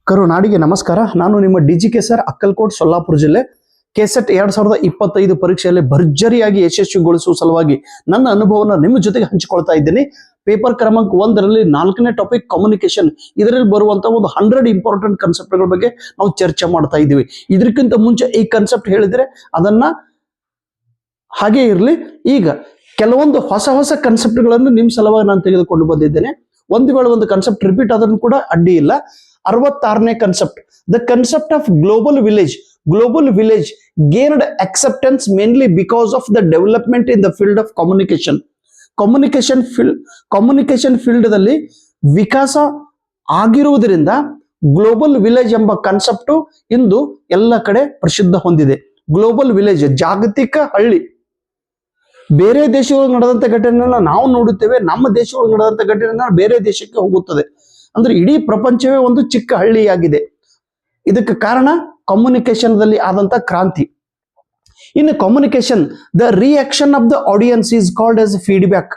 ಕರುನಾಡಿಗೆ ನಮಸ್ಕಾರ. ನಾನು ನಿಮ್ಮ ಡಿಜಿಕೆ ಸರ್, ಅಕ್ಕಲ್ಕೋಟ್, ಸೊಲ್ಲಾಪುರ ಜಿಲ್ಲೆ. ಕೆಸೆಟ್ 2025 ಪರೀಕ್ಷೆಯಲ್ಲಿ ಭರ್ಜರಿಯಾಗಿ ಯಶಸ್ವಿಗೊಳಿಸುವ ಸಲುವಾಗಿ ನನ್ನ ಅನುಭವನ ನಿಮ್ಮ ಜೊತೆಗೆ ಹಂಚಿಕೊಳ್ತಾ ಇದ್ದೀನಿ. ಪೇಪರ್ ಕ್ರಮಾಂಕ 1ರಲ್ಲಿ 4ನೇ ಟಾಪಿಕ್ ಕಮ್ಯುನಿಕೇಶನ್. ಇದರಲ್ಲಿ ಬರುವಂತಹ ಒಂದು 100 ಇಂಪಾರ್ಟೆಂಟ್ ಕಾನ್ಸೆಪ್ಟ್ಗಳ ಬಗ್ಗೆ ನಾವು ಚರ್ಚೆ ಮಾಡ್ತಾ ಇದ್ದೀವಿ. ಇದಕ್ಕಿಂತ ಮುಂಚೆ ಈ ಕಾನ್ಸೆಪ್ಟ್ ಹೇಳಿದ್ರೆ ಅದನ್ನ ಹಾಗೆ ಇರಲಿ. ಈಗ ಕೆಲವೊಂದು ಹೊಸ ಕಾನ್ಸೆಪ್ಟ್ಗಳನ್ನು ನಿಮ್ಮ ಸಲುವಾಗಿ ನಾನು ತೆಗೆದುಕೊಂಡು ಬಂದಿದ್ದೇನೆ. ಒಂದು ವೇಳೆ ಒಂದು ಕಾನ್ಸೆಪ್ಟ್ ರಿಪೀಟ್ ಆದ್ರೂ ಕೂಡ ಅಡ್ಡಿ ಇಲ್ಲ. 66ನೇ concept, the concept of global village. Global village gained acceptance mainly because of the development in the field of communication. Communication field ದಲ್ಲಿ ವಿಕಾಸ ಆಗಿರುವುದರಿಂದ ಗ್ಲೋಬಲ್ ವಿಲೇಜ್ ಎಂಬ ಕಾನ್ಸೆಪ್ಟ್ ಇಂದು ಎಲ್ಲ ಕಡೆ ಪ್ರಸಿದ್ಧ ಹೊಂದಿದೆ. ಗ್ಲೋಬಲ್ ವಿಲೇಜ್, ಜಾಗತಿಕ ಹಳ್ಳಿ. ಬೇರೆ ದೇಶಗಳಲ್ಲಿ ನಡೆದಂತ ಘಟನೆಯನ್ನ ನಾವು ನೋಡುತ್ತೇವೆ, ನಮ್ಮ ದೇಶಗಳಲ್ಲಿ ನಡೆದಂತ ಘಟನೆಯನ್ನ ಬೇರೆ ದೇಶಕ್ಕೆ ಹೋಗುತ್ತದೆ. ಅಂದ್ರೆ ಇಡೀ ಪ್ರಪಂಚವೇ ಒಂದು ಚಿಕ್ಕ ಹಳ್ಳಿಯಾಗಿದೆ. ಇದಕ್ಕೆ ಕಾರಣ ಕಮ್ಯುನಿಕೇಶನ್ ದಲ್ಲಿ ಆದಂತ ಕ್ರಾಂತಿ. ಇನ್ನು communication, the reaction of the audience is called as feedback.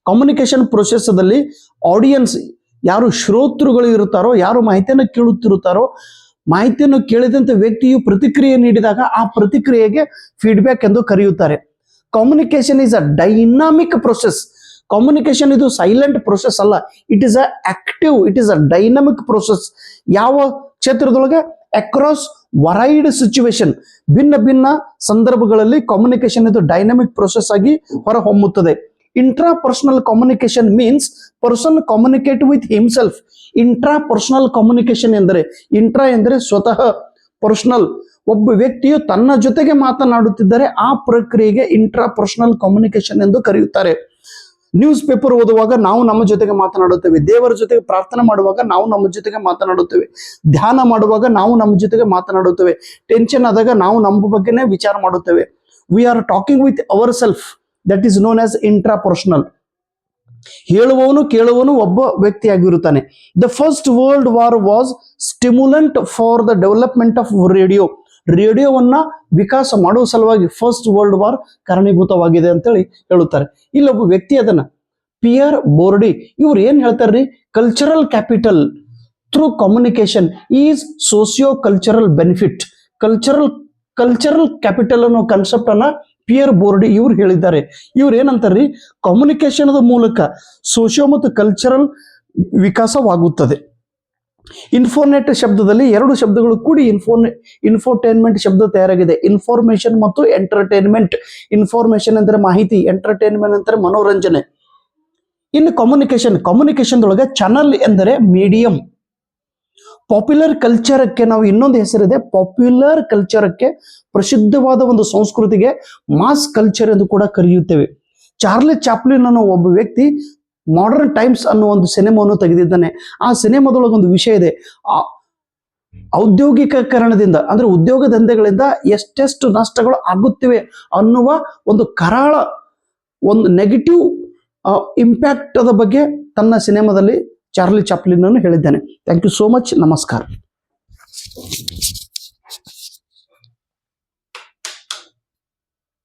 Communication process ದಲ್ಲಿ ಆಡಿಯನ್ಸ್, ಯಾರು ಶ್ರೋತೃಗಳು ಇರುತ್ತಾರೋ, ಯಾರು ಮಾಹಿತಿಯನ್ನು ಕೇಳುತ್ತಿರುತ್ತಾರೋ, ಮಾಹಿತಿಯನ್ನು ಕೇಳಿದಂತ ವ್ಯಕ್ತಿಯು ಪ್ರತಿಕ್ರಿಯೆ ನೀಡಿದಾಗ ಆ ಪ್ರತಿಕ್ರಿಯೆಗೆ ಫೀಡ್ಬ್ಯಾಕ್ ಎಂದು ಕರೆಯುತ್ತಾರೆ. Communication is a dynamic process. Communication ಇದು ಸೈಲೆಂಟ್ ಪ್ರೊಸೆಸ್ ಅಲ್ಲ, it is a active, it is a dynamic process. ಯಾವ ಕ್ಷೇತ್ರದೊಳಗೆ? ಅಕ್ರಾಸ್ ವರೈಡ್ ಸಿಚುವೇಶನ್, ಭಿನ್ನ ಸಂದರ್ಭಗಳಲ್ಲಿ ಕಮ್ಯುನಿಕೇಶನ್ ಇದು ಡೈನಾಮಿಕ್ ಪ್ರೊಸೆಸ್ ಆಗಿ ಹೊರಹೊಮ್ಮುತ್ತದೆ. Intra personal communication means person communicate with himself. Intra personal communication ಎಂದರೆ, intra ಎಂದರೆ ಸ್ವತಃ, ಪರ್ಸನಲ್ ಒಬ್ಬ ವ್ಯಕ್ತಿಯು ತನ್ನ ಜೊತೆಗೆ ಮಾತನಾಡುತ್ತಿದ್ದರೆ ಆ ಪ್ರಕ್ರಿಯೆಗೆ ಇಂಟ್ರಾ ಪರ್ಸನಲ್ ಕಮ್ಯುನಿಕೇಶನ್ ಎಂದು ಕರೆಯುತ್ತಾರೆ. ನ್ಯೂಸ್ ಪೇಪರ್ ಓದುವಾಗ ನಾವು ನಮ್ಮ ಜೊತೆಗೆ ಮಾತನಾಡುತ್ತೇವೆ, ದೇವರ ಜೊತೆಗೆ ಪ್ರಾರ್ಥನೆ ಮಾಡುವಾಗ ನಾವು ನಮ್ಮ ಜೊತೆಗೆ ಮಾತನಾಡುತ್ತೇವೆ, ಧ್ಯಾನ ಮಾಡುವಾಗ ನಾವು ನಮ್ಮ ಜೊತೆಗೆ ಮಾತನಾಡುತ್ತೇವೆ, ಟೆನ್ಷನ್ ಆದಾಗ ನಾವು ನಮ್ಮ ಬಗ್ಗೆನೇ ವಿಚಾರ ಮಾಡುತ್ತೇವೆ. We are talking with ourself, that is known as intrapersonal. ಹೇಳುವವನು ಕೇಳುವವನು ಒಬ್ಬ ವ್ಯಕ್ತಿಯಾಗಿರುತ್ತಾನೆ. The first world war was stimulant for the development of radio. ರೇಡಿಯೋವನ್ನ ವಿಕಾಸ ಮಾಡುವ ಸಲುವಾಗಿ ಫಸ್ಟ್ ವರ್ಲ್ಡ್ ವಾರ್ ಕಾರಣೀಭೂತವಾಗಿದೆ ಅಂತೇಳಿ ಹೇಳುತ್ತಾರೆ. ಇಲ್ಲೊಬ್ಬ ವ್ಯಕ್ತಿ ಅದನ್ನ ಪಿಯರ್ ಬೋರ್ಡಿ, ಇವ್ರು ಏನ್ ಹೇಳ್ತಾರ್ರಿ? Cultural capital through communication is socio cultural benefit. Cultural capital ಅನ್ನೋ ಕಾನ್ಸೆಪ್ಟ್ ಅನ್ನ ಪಿಯರ್ ಬೋರ್ಡಿ ಇವ್ರು ಹೇಳಿದ್ದಾರೆ. ಇವ್ರು ಏನಂತಾರ್ರಿ? ಕಮ್ಯುನಿಕೇಶನ್ ಮೂಲಕ ಸೋಷಿಯೋ ಮತ್ತು ಕಲ್ಚರಲ್ ವಿಕಾಸವಾಗುತ್ತದೆ. ಇನ್ಫೋನೆಟ್ ಶಬ್ದದಲ್ಲಿ 2 ಶಬ್ದಗಳು ಕೂಡಿ ಇನ್ಫೋಟೈನ್ಮೆಂಟ್ ಶಬ್ದ ತಯಾರಾಗಿದೆ. ಇನ್ಫಾರ್ಮೇಶನ್ ಮತ್ತು ಎಂಟರ್ಟೈನ್ಮೆಂಟ್. ಇನ್ಫಾರ್ಮೇಶನ್ ಅಂದ್ರೆ ಮಾಹಿತಿ, ಎಂಟರ್ಟೈನ್ಮೆಂಟ್ ಅಂದ್ರೆ ಮನೋರಂಜನೆ. ಇನ್ನು ಕಮ್ಯುನಿಕೇಶನ್ ಒಳಗೆ ಚಾನಲ್ ಎಂದರೆ ಮೀಡಿಯಂ. ಪಾಪ್ಯುಲರ್ ಕಲ್ಚರಕ್ಕೆ ನಾವು ಇನ್ನೊಂದು ಹೆಸರಿದೆ. ಪಾಪ್ಯುಲರ್ ಕಲ್ಚರಕ್ಕೆ, ಪ್ರಸಿದ್ಧವಾದ ಒಂದು ಸಂಸ್ಕೃತಿಗೆ ಮಾಸ್ ಕಲ್ಚರ್ ಎಂದು ಕೂಡ ಕರೆಯುತ್ತೇವೆ. ಚಾರ್ಲಿ ಚಾಪ್ಲಿನ್ ಅನ್ನೋ ಒಬ್ಬ ವ್ಯಕ್ತಿ ಮಾಡರ್ನ್ ಟೈಮ್ಸ್ ಅನ್ನೋ ಒಂದು ಸಿನಿಮಾವನ್ನು ತೆಗೆದಿದ್ದಾನೆ. ಆ ಸಿನಿಮಾದೊಳಗೆ ಒಂದು ವಿಷಯ ಇದೆ. ಔದ್ಯೋಗಿಕರಣದಿಂದ ಅಂದ್ರೆ ಉದ್ಯೋಗ ದಂಧೆಗಳಿಂದ ಎಷ್ಟೆಷ್ಟು ನಷ್ಟಗಳು ಆಗುತ್ತಿವೆ ಅನ್ನುವ ಒಂದು ಕರಾಳ, ಒಂದು ನೆಗೆಟಿವ್ ಇಂಪ್ಯಾಕ್ಟ್ ಅದ ಬಗ್ಗೆ ತನ್ನ ಸಿನಿಮಾದಲ್ಲಿ ಚಾರ್ಲಿ ಚಾಪ್ಲಿನ್ ಅನ್ನು ಹೇಳಿದ್ದಾನೆ. Thank you so much. ನಮಸ್ಕಾರ.